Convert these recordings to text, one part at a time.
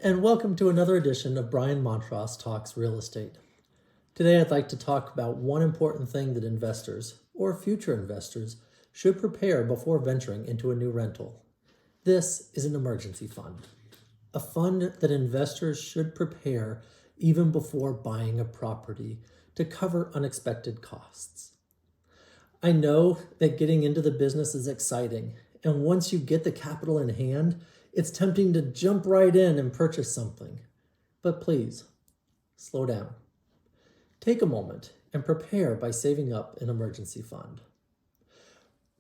and welcome to another edition of Brian Montross Talks Real Estate. Today I'd like to talk about one important thing that investors, or future investors, should prepare before venturing into a new rental. This is an emergency fund, a fund that investors should prepare even before buying a property to cover unexpected costs. I know that getting into the business is exciting, and once you get the capital in hand, it's tempting to jump right in and purchase something. But please, slow down. Take a moment and prepare by saving up an emergency fund.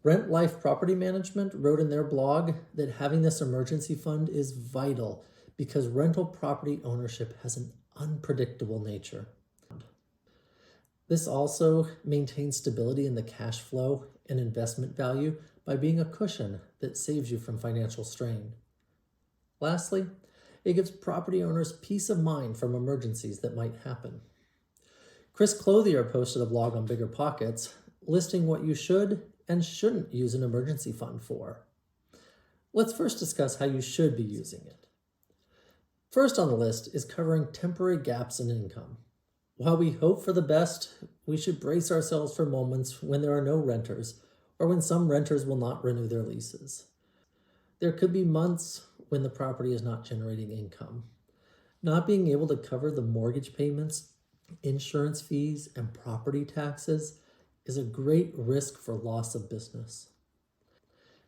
Rent Life Property Management wrote in their blog that having this emergency fund is vital because rental property ownership has an unpredictable nature. This also maintains stability in the cash flow and investment value by being a cushion that saves you from financial strain. Lastly, it gives property owners peace of mind from emergencies that might happen. Chris Clothier posted a blog on BiggerPockets listing what you should and shouldn't use an emergency fund for. Let's first discuss how you should be using it. First on the list is covering temporary gaps in income. While we hope for the best, we should brace ourselves for moments when there are no renters or when some renters will not renew their leases. There could be months when the property is not generating income. Not being able to cover the mortgage payments, insurance fees, and property taxes is a great risk for loss of business.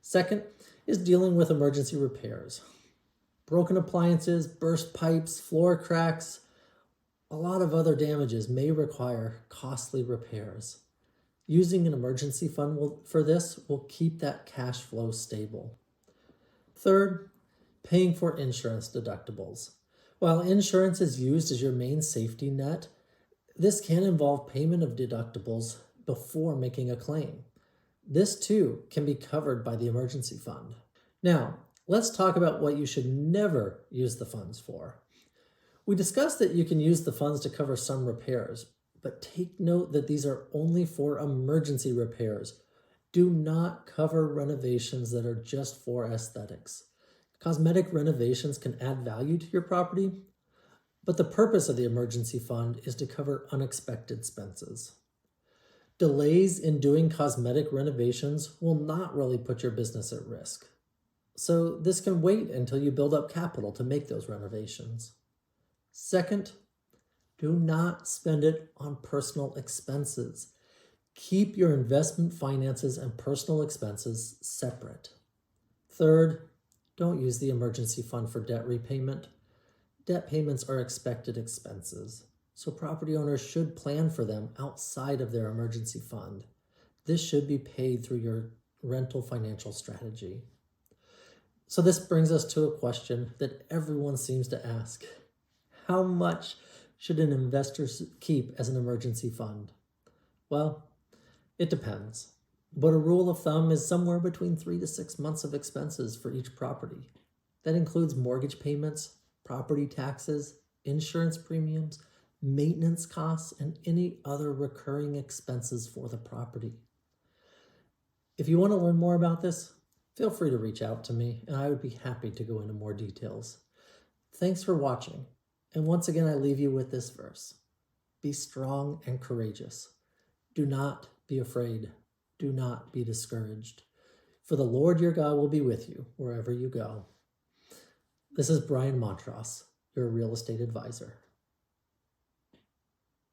Second is dealing with emergency repairs. Broken appliances, burst pipes, floor cracks, a lot of other damages may require costly repairs. Using an emergency fund for this will keep that cash flow stable. Third, paying for insurance deductibles. While insurance is used as your main safety net, this can involve payment of deductibles before making a claim. This too can be covered by the emergency fund. Now, let's talk about what you should never use the funds for. We discussed that you can use the funds to cover some repairs, but take note that these are only for emergency repairs. Do not cover renovations that are just for aesthetics. Cosmetic renovations can add value to your property, but the purpose of the emergency fund is to cover unexpected expenses. Delays in doing cosmetic renovations will not really put your business at risk. So this can wait until you build up capital to make those renovations. Second, do not spend it on personal expenses. Keep your investment finances and personal expenses separate. Third, don't use the emergency fund for debt repayment. Debt payments are expected expenses, so property owners should plan for them outside of their emergency fund. This should be paid through your rental financial strategy. So this brings us to a question that everyone seems to ask. How much should an investor keep as an emergency fund? Well, it depends, but a rule of thumb is somewhere between 3 to 6 months of expenses for each property. That includes mortgage payments, property taxes, insurance premiums, maintenance costs, and any other recurring expenses for the property. If you want to learn more about this, feel free to reach out to me, and I would be happy to go into more details. Thanks for watching, and once again I leave you with this verse. Be strong and courageous. Do not be afraid. Do not be discouraged. For the Lord your God will be with you wherever you go. This is Brian Montross, your real estate advisor.